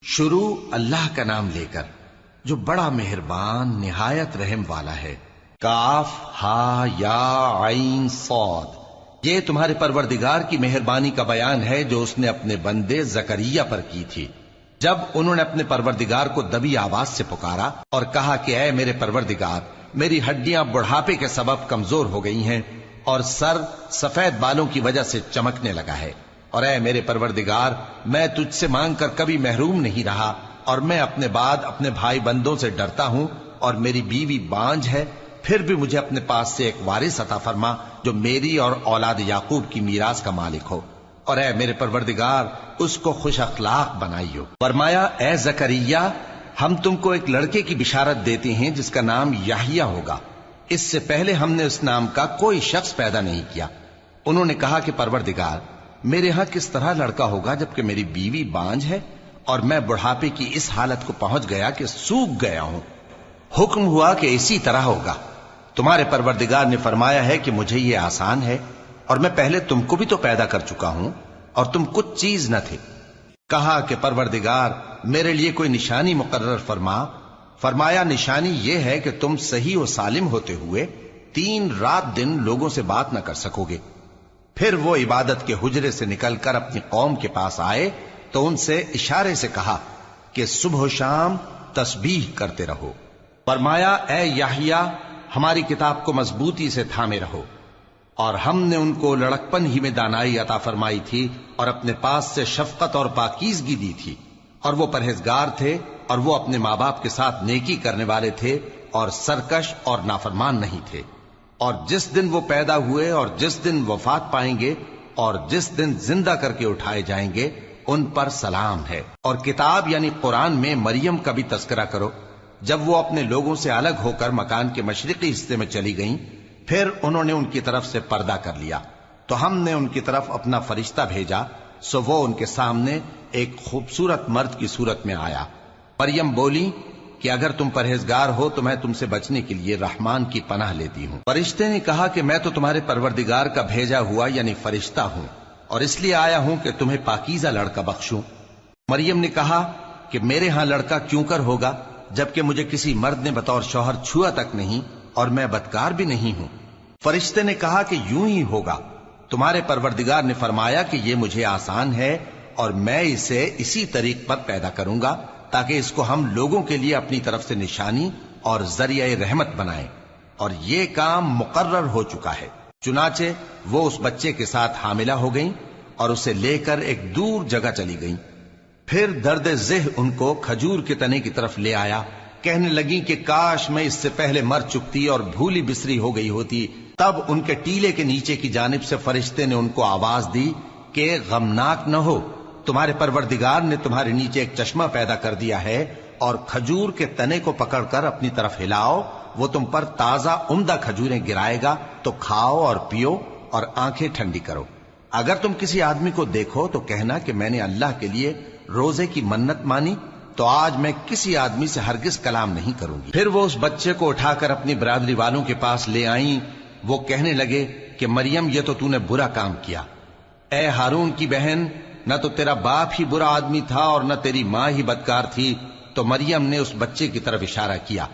شروع اللہ کا نام لے کر جو بڑا مہربان نہایت رحم والا ہے۔ کاف ہا یا عین صاد، یہ تمہارے پروردگار کی مہربانی کا بیان ہے جو اس نے اپنے بندے زکریا پر کی تھی جب انہوں نے اپنے پروردگار کو دبی آواز سے پکارا اور کہا کہ اے میرے پروردگار، میری ہڈیاں بڑھاپے کے سبب کمزور ہو گئی ہیں اور سر سفید بالوں کی وجہ سے چمکنے لگا ہے، اور اے میرے پروردگار، میں تجھ سے مانگ کر کبھی محروم نہیں رہا، اور میں اپنے بعد اپنے بھائی بندوں سے ڈرتا ہوں، اور میری بیوی بانجھ ہے، پھر بھی مجھے اپنے پاس سے ایک وارث عطا فرما جو میری اور اولاد یعقوب کی میراث کا مالک ہو، اور اے میرے پروردگار، اس کو خوش اخلاق بنائیو۔ فرمایا اے زکریا، ہم تم کو ایک لڑکے کی بشارت دیتے ہیں جس کا نام یحییٰ ہوگا، اس سے پہلے ہم نے اس نام کا کوئی شخص پیدا نہیں کیا۔ انہوں نے کہا کہ پروردگار، میرے ہاں کس طرح لڑکا ہوگا جبکہ میری بیوی بانجھ ہے اور میں بڑھاپے کی اس حالت کو پہنچ گیا کہ سوکھ گیا ہوں۔ حکم ہوا کہ اسی طرح ہوگا۔ تمہارے پروردگار نے فرمایا ہے کہ مجھے یہ آسان ہے، اور میں پہلے تم کو بھی تو پیدا کر چکا ہوں اور تم کچھ چیز نہ تھے۔ کہا کہ پروردگار، میرے لیے کوئی نشانی مقرر فرما۔ فرمایا نشانی یہ ہے کہ تم صحیح و سالم ہوتے ہوئے 3 رات دن لوگوں سے بات نہ کر سکو گے۔ پھر وہ عبادت کے حجرے سے نکل کر اپنی قوم کے پاس آئے تو ان سے اشارے سے کہا کہ صبح و شام تسبیح کرتے رہو۔ فرمایا اے یحییٰ، ہماری کتاب کو مضبوطی سے تھامے رہو، اور ہم نے ان کو لڑکپن ہی میں دانائی عطا فرمائی تھی اور اپنے پاس سے شفقت اور پاکیزگی دی تھی، اور وہ پرہیزگار تھے اور وہ اپنے ماں باپ کے ساتھ نیکی کرنے والے تھے اور سرکش اور نافرمان نہیں تھے۔ اور جس دن وہ پیدا ہوئے اور جس دن وفات پائیں گے اور جس دن زندہ کر کے اٹھائے جائیں گے ان پر سلام ہے۔ اور کتاب یعنی قرآن میں مریم کا بھی تذکرہ کرو، جب وہ اپنے لوگوں سے الگ ہو کر مکان کے مشرقی حصے میں چلی گئیں، پھر انہوں نے ان کی طرف سے پردہ کر لیا تو ہم نے ان کی طرف اپنا فرشتہ بھیجا، سو وہ ان کے سامنے ایک خوبصورت مرد کی صورت میں آیا۔ مریم بولی کہ اگر تم پرہیزگار ہو تو میں تم سے بچنے کے لیے رحمان کی پناہ لیتی ہوں۔ فرشتے نے کہا کہ میں تو تمہارے پروردگار کا بھیجا ہوا یعنی فرشتہ ہوں، اور اس لیے آیا ہوں کہ تمہیں پاکیزہ لڑکا بخشوں۔ مریم نے کہا کہ میرے ہاں لڑکا کیوں کر ہوگا جبکہ مجھے کسی مرد نے بطور شوہر چھوا تک نہیں اور میں بدکار بھی نہیں ہوں۔ فرشتے نے کہا کہ یوں ہی ہوگا۔ تمہارے پروردگار نے فرمایا کہ یہ مجھے آسان ہے اور میں اسے اسی طریق پر پیدا کروں گا تاکہ اس کو ہم لوگوں کے لیے اپنی طرف سے نشانی اور ذریعہ رحمت بنائیں، اور یہ کام مقرر ہو چکا ہے۔ چنانچہ وہ اس بچے کے ساتھ حاملہ ہو گئیں اور اسے لے کر ایک دور جگہ چلی گئیں۔ پھر درد ذہ ان کو کھجور کے تنے کی طرف لے آیا، کہنے لگی کہ کاش میں اس سے پہلے مر چکتی اور بھولی بسری ہو گئی ہوتی۔ تب ان کے ٹیلے کے نیچے کی جانب سے فرشتے نے ان کو آواز دی کہ غمناک نہ ہو، تمہارے پروردگار نے تمہارے نیچے ایک چشمہ پیدا کر دیا ہے، اور کھجور کے تنے کو پکڑ کر اپنی طرف ہلاؤ، وہ تم پر تازہ عمدہ کھجوریں گرائے گا، تو کھاؤ اور پیو اور آنکھیں ٹھنڈی کرو۔ اگر تم کسی آدمی کو دیکھو تو کہنا کہ میں نے اللہ کے لیے روزے کی منت مانی، تو آج میں کسی آدمی سے ہرگز کلام نہیں کروں گی۔ پھر وہ اس بچے کو اٹھا کر اپنی برادری والوں کے پاس لے آئیں۔ وہ کہنے لگے کہ مریم، یہ تو نے برا کام کیا۔ اے ہارون کی بہن، نہ تو تیرا باپ ہی برا آدمی تھا اور نہ تیری ماں ہی بدکار تھی۔ تو مریم نے اس بچے کی طرف اشارہ کیا۔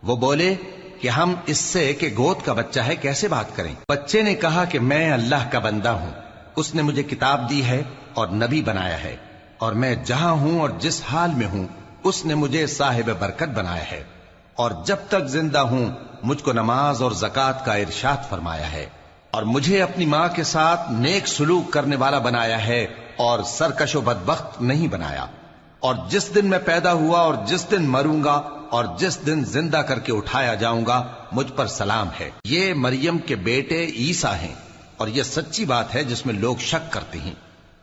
وہ بولے کہ ہم اس سے کہ گود کا بچہ ہے کیسے بات کریں؟ بچے نے کہا کہ میں اللہ کا بندہ ہوں، اس نے مجھے کتاب دی ہے اور نبی بنایا ہے، اور میں جہاں ہوں اور جس حال میں ہوں اس نے مجھے صاحب برکت بنایا ہے، اور جب تک زندہ ہوں مجھ کو نماز اور زکوٰۃ کا ارشاد فرمایا ہے، اور مجھے اپنی ماں کے ساتھ نیک سلوک کرنے والا بنایا ہے اور سرکش و بدبخت نہیں بنایا، اور جس دن میں پیدا ہوا اور جس دن مروں گا اور جس دن زندہ کر کے اٹھایا جاؤں گا مجھ پر سلام ہے۔ یہ مریم کے بیٹے عیسیٰ ہیں، اور یہ سچی بات ہے جس میں لوگ شک کرتے ہیں۔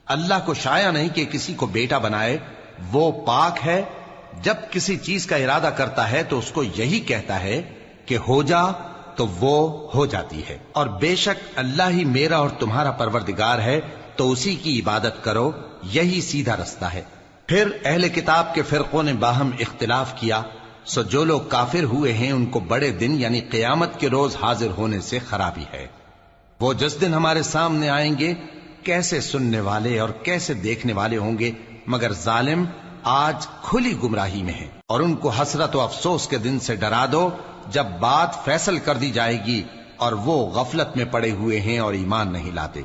اللہ کو شایع نہیں کہ کسی کو بیٹا بنائے، وہ پاک ہے۔ جب کسی چیز کا ارادہ کرتا ہے تو اس کو یہی کہتا ہے کہ ہو جا، تو وہ ہو جاتی ہے۔ اور بے شک اللہ ہی میرا اور تمہارا پروردگار ہے، تو اسی کی عبادت کرو، یہی سیدھا رستہ ہے۔ پھر اہل کتاب کے فرقوں نے باہم اختلاف کیا، سو جو لوگ کافر ہوئے ہیں ان کو بڑے دن یعنی قیامت کے روز حاضر ہونے سے خرابی ہے۔ وہ جس دن ہمارے سامنے آئیں گے کیسے سننے والے اور کیسے دیکھنے والے ہوں گے، مگر ظالم آج کھلی گمراہی میں ہیں، اور ان کو حسرت و افسوس کے دن سے ڈرا دو جب بات فیصل کر دی جائے گی اور وہ غفلت میں پڑے ہوئے ہیں اور ایمان نہیں لاتے۔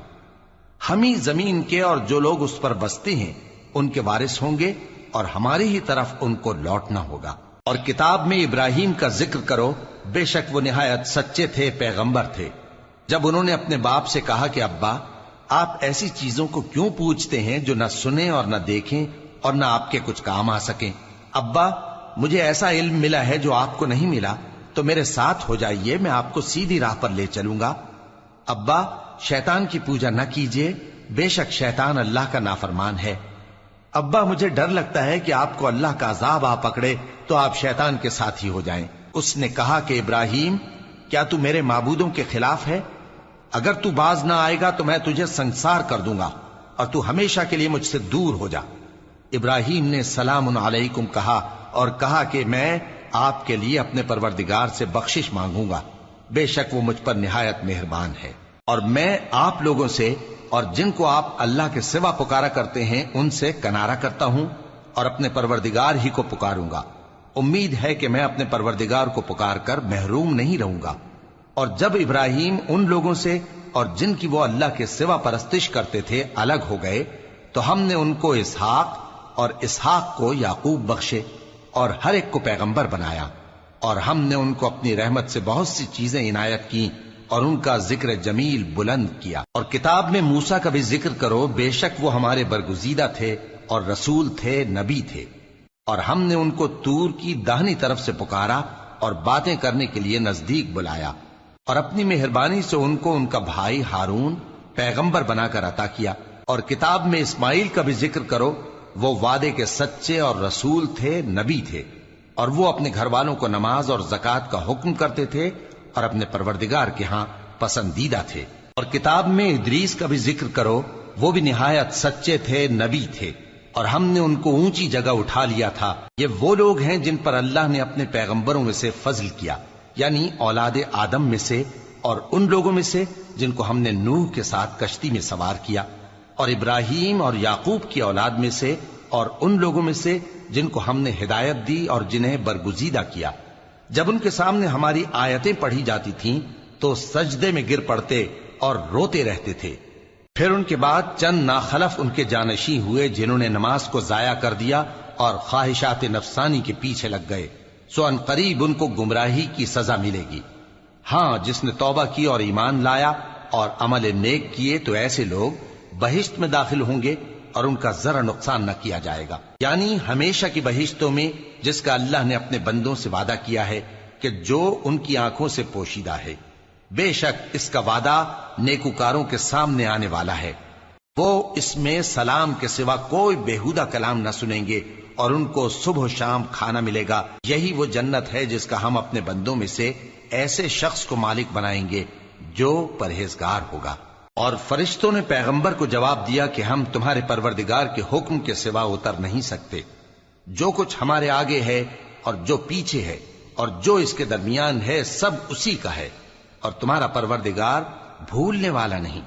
ہم ہی زمین کے اور جو لوگ اس پر بستے ہیں ان کے وارث ہوں گے، اور ہماری ہی طرف ان کو لوٹنا ہوگا۔ اور کتاب میں ابراہیم کا ذکر کرو، بے شک وہ نہایت سچے تھے، پیغمبر تھے۔ جب انہوں نے اپنے باپ سے کہا کہ ابا، آپ ایسی چیزوں کو کیوں پوچھتے ہیں جو نہ سنیں اور نہ دیکھیں اور نہ آپ کے کچھ کام آ سکیں؟ ابا، مجھے ایسا علم ملا ہے جو آپ کو نہیں ملا، تو میرے ساتھ ہو جائیے، میں آپ کو سیدھی راہ پر لے چلوں گا۔ ابا، شیطان کی پوجا نہ کیجیے، بے شک شیطان اللہ کا نافرمان ہے۔ ابا، مجھے ڈر لگتا ہے کہ آپ کو اللہ کا عذاب آ پکڑے تو آپ شیطان کے ساتھی ہو جائیں۔ اس نے کہا کہ ابراہیم، کیا تو میرے معبودوں کے خلاف ہے؟ اگر تو باز نہ آئے گا تو میں تجھے سنسار کر دوں گا، اور تو ہمیشہ کے لیے مجھ سے دور ہو جا۔ ابراہیم نے سلام علیکم کہا اور کہا کہ میں آپ کے لیے اپنے پروردگار سے بخشش مانگوں گا، بے شک وہ مجھ پر نہایت مہربان ہے، اور میں آپ لوگوں سے اور جن کو آپ اللہ کے سوا پکارا کرتے ہیں ان سے کنارہ کرتا ہوں، اور اپنے پروردگار ہی کو پکاروں گا۔ امید ہے کہ میں اپنے پروردگار کو پکار کر محروم نہیں رہوں گا۔ اور جب ابراہیم ان لوگوں سے اور جن کی وہ اللہ کے سوا پرستش کرتے تھے الگ ہو گئے، تو ہم نے ان کو اسحاق اور اسحاق کو یعقوب بخشے، اور ہر ایک کو پیغمبر بنایا، اور ہم نے ان کو اپنی رحمت سے بہت سی چیزیں عنایت کی، اور ان کا ذکر جمیل بلند کیا۔ اور کتاب میں موسیٰ کا بھی ذکر کرو، بے شک وہ ہمارے برگزیدہ تھے اور رسول تھے، نبی تھے، اور ہم نے ان کو طور کی داہنی طرف سے پکارا اور باتیں کرنے کے لیے نزدیک بلایا، اور اپنی مہربانی سے ان کو ان کا بھائی ہارون پیغمبر بنا کر عطا کیا۔ اور کتاب میں اسماعیل کا بھی ذکر کرو، وہ وعدے کے سچے اور رسول تھے، نبی تھے، اور وہ اپنے گھر والوں کو نماز اور زکوٰۃ کا حکم کرتے تھے اور اپنے پروردگار کے ہاں پسندیدہ تھے۔ اور کتاب میں ادریس کا بھی ذکر کرو، وہ بھی نہایت سچے تھے، نبی تھے، اور ہم نے ان کو اونچی جگہ اٹھا لیا تھا۔ یہ وہ لوگ ہیں جن پر اللہ نے اپنے پیغمبروں میں سے فضل کیا، یعنی اولاد آدم میں سے، اور ان لوگوں میں سے جن کو ہم نے نوح کے ساتھ کشتی میں سوار کیا، اور ابراہیم اور یعقوب کی اولاد میں سے، اور ان لوگوں میں سے جن کو ہم نے ہدایت دی اور جنہیں برگزیدہ کیا۔ جب ان کے سامنے ہماری آیتیں پڑھی جاتی تھیں تو سجدے میں گر پڑتے اور روتے رہتے تھے۔ پھر ان کے بعد چند ناخلف ان کے جانشین ہوئے جنہوں نے نماز کو ضائع کر دیا اور خواہشات نفسانی کے پیچھے لگ گئے، سو ان قریب ان کو گمراہی کی سزا ملے گی۔ ہاں، جس نے توبہ کی اور ایمان لایا اور عمل نیک کیے تو ایسے لوگ بہشت میں داخل ہوں گے اور ان کا ذرا نقصان نہ کیا جائے گا، یعنی ہمیشہ کی بہشتوں میں، جس کا اللہ نے اپنے بندوں سے وعدہ کیا ہے کہ جو ان کی آنکھوں سے پوشیدہ ہے۔ بے شک اس کا وعدہ نیکوکاروں کے سامنے آنے والا ہے، وہ اس میں سلام کے سوا کوئی بیہودہ کلام نہ سنیں گے، اور ان کو صبح و شام کھانا ملے گا۔ یہی وہ جنت ہے جس کا ہم اپنے بندوں میں سے ایسے شخص کو مالک بنائیں گے جو پرہیزگار ہوگا۔ اور فرشتوں نے پیغمبر کو جواب دیا کہ ہم تمہارے پروردگار کے حکم کے سوا اتر نہیں سکتے، جو کچھ ہمارے آگے ہے اور جو پیچھے ہے اور جو اس کے درمیان ہے سب اسی کا ہے، اور تمہارا پروردگار بھولنے والا نہیں،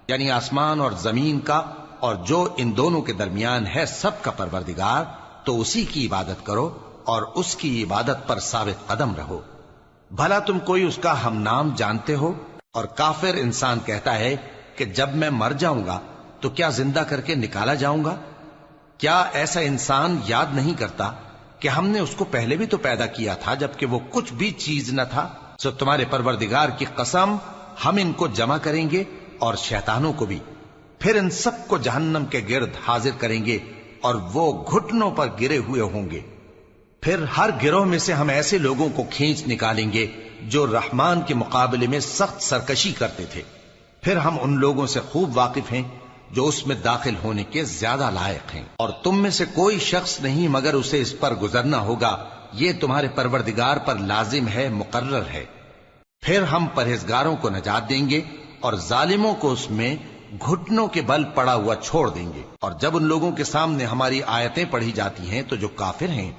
یعنی آسمان اور زمین کا اور جو ان دونوں کے درمیان ہے سب کا پروردگار، تو اسی کی عبادت کرو اور اس کی عبادت پر ثابت قدم رہو۔ بھلا تم کوئی اس کا ہم نام جانتے ہو؟ اور کافر انسان کہتا ہے کہ جب میں مر جاؤں گا تو کیا زندہ کر کے نکالا جاؤں گا؟ کیا ایسا انسان یاد نہیں کرتا کہ ہم نے اس کو پہلے بھی تو پیدا کیا تھا جبکہ وہ کچھ بھی چیز نہ تھا؟ سو تمہارے پروردگار کی قسم، ہم ان کو جمع کریں گے اور شیطانوں کو بھی، پھر ان سب کو جہنم کے گرد حاضر کریں گے اور وہ گھٹنوں پر گرے ہوئے ہوں گے۔ پھر ہر گروہ میں سے ہم ایسے لوگوں کو کھینچ نکالیں گے جو رحمان کے مقابلے میں سخت سرکشی کرتے تھے، پھر ہم ان لوگوں سے خوب واقف ہیں جو اس میں داخل ہونے کے زیادہ لائق ہیں، اور تم میں سے کوئی شخص نہیں مگر اسے اس پر گزرنا ہوگا، یہ تمہارے پروردگار پر لازم ہے، مقرر ہے۔ پھر ہم پرہیزگاروں کو نجات دیں گے اور ظالموں کو اس میں گھٹنوں کے بل پڑا ہوا چھوڑ دیں گے۔ اور جب ان لوگوں کے سامنے ہماری آیتیں پڑھی جاتی ہیں تو جو کافر ہیں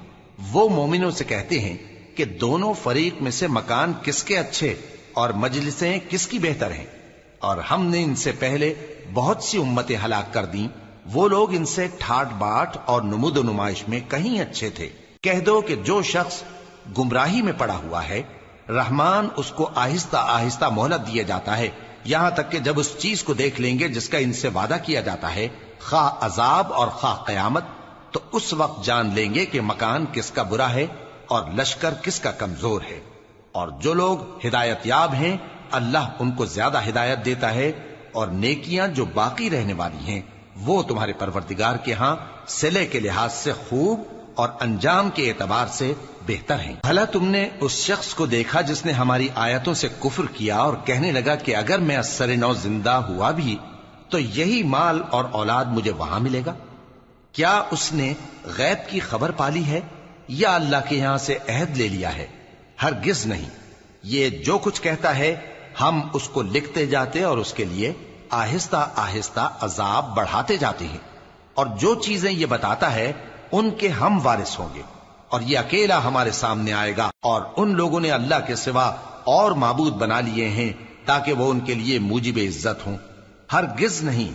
وہ مومنوں سے کہتے ہیں کہ دونوں فریق میں سے مکان کس کے اچھے اور مجلسیں کس کی بہتر ہیں، اور ہم نے ان سے پہلے بہت سی امتیں ہلاک کر دیں، وہ لوگ ان سے ٹھاٹ باٹ اور نمود و نمائش میں کہیں اچھے تھے۔ کہہ دو کہ جو شخص گمراہی میں پڑا ہوا ہے، رحمان اس کو آہستہ آہستہ مہلت دیا جاتا ہے، یہاں تک کہ جب اس چیز کو دیکھ لیں گے جس کا ان سے وعدہ کیا جاتا ہے، خواہ عذاب اور خواہ قیامت، تو اس وقت جان لیں گے کہ مکان کس کا برا ہے اور لشکر کس کا کمزور ہے۔ اور جو لوگ ہدایت یاب ہیں، اللہ ان کو زیادہ ہدایت دیتا ہے، اور نیکیاں جو باقی رہنے والی ہیں وہ تمہارے پروردگار کے ہاں صلے کے لحاظ سے خوب اور انجام کے اعتبار سے بہتر ہیں۔ بھلا تم نے اس شخص کو دیکھا جس نے ہماری آیتوں سے کفر کیا اور کہنے لگا کہ اگر میں ازسر نو زندہ ہوا بھی تو یہی مال اور اولاد مجھے وہاں ملے گا؟ کیا اس نے غیب کی خبر پالی ہے یا اللہ کے یہاں سے عہد لے لیا ہے؟ ہرگز نہیں، یہ جو کچھ کہتا ہے ہم اس کو لکھتے جاتے اور اس کے لیے آہستہ آہستہ عذاب بڑھاتے جاتے ہیں، اور جو چیزیں یہ بتاتا ہے ان کے ہم وارث ہوں گے، اور یہ اکیلا ہمارے سامنے آئے گا۔ اور ان لوگوں نے اللہ کے سوا اور معبود بنا لیے ہیں تاکہ وہ ان کے لیے موجب عزت ہوں۔ ہرگز نہیں،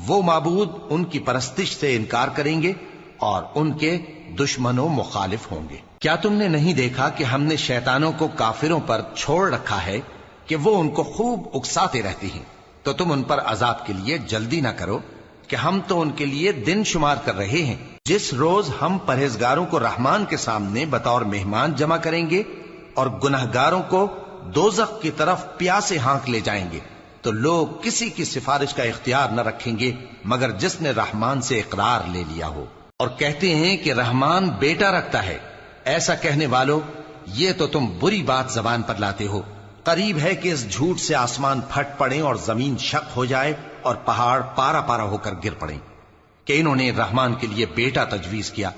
وہ معبود ان کی پرستش سے انکار کریں گے اور ان کے دشمن و مخالف ہوں گے۔ کیا تم نے نہیں دیکھا کہ ہم نے شیطانوں کو کافروں پر چھوڑ رکھا ہے کہ وہ ان کو خوب اکساتے رہتے ہیں؟ تو تم ان پر عذاب کے لیے جلدی نہ کرو کہ ہم تو ان کے لیے دن شمار کر رہے ہیں۔ جس روز ہم پرہیزگاروں کو رحمان کے سامنے بطور مہمان جمع کریں گے اور گنہگاروں کو دوزخ کی طرف پیاسے ہانک لے جائیں گے، تو لوگ کسی کی سفارش کا اختیار نہ رکھیں گے مگر جس نے رحمان سے اقرار لے لیا ہو۔ اور کہتے ہیں کہ رحمان بیٹا رکھتا ہے۔ ایسا کہنے والوں، یہ تو تم بری بات زبان پر لاتے ہو۔ قریب ہے کہ اس جھوٹ سے آسمان پھٹ پڑے اور زمین شق ہو جائے اور پہاڑ پارا پارا ہو کر گر پڑیں کہ انہوں نے رحمان کے لیے بیٹا تجویز کیا،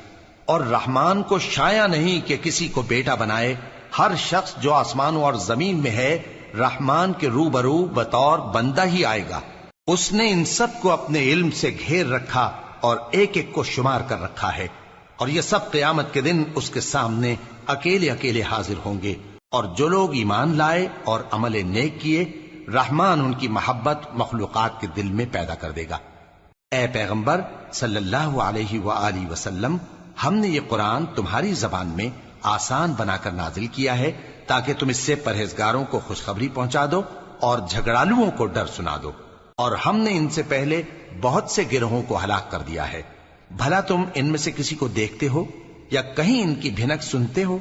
اور رحمان کو شایع نہیں کہ کسی کو بیٹا بنائے۔ ہر شخص جو آسمانوں اور زمین میں ہے رحمان کے روبرو بطور بندہ ہی آئے گا۔ اس نے ان سب کو اپنے علم سے گھیر رکھا اور ایک ایک کو شمار کر رکھا ہے، اور یہ سب قیامت کے دن اس کے سامنے اکیلے اکیلے حاضر ہوں گے۔ اور جو لوگ ایمان لائے اور عمل نیک کیے، رحمان ان کی محبت مخلوقات کے دل میں پیدا کر دے گا۔ اے پیغمبر صلی اللہ علیہ وآلہ وسلم، ہم نے یہ قرآن تمہاری زبان میں آسان بنا کر نازل کیا ہے تاکہ تم اس سے پرہیزگاروں کو خوشخبری پہنچا دو اور جھگڑالوؤں کو ڈر سنا دو۔ اور ہم نے ان سے پہلے بہت سے گروہوں کو ہلاک کر دیا ہے۔ بھلا تم ان میں سے کسی کو دیکھتے ہو یا کہیں ان کی بھنک سنتے ہو؟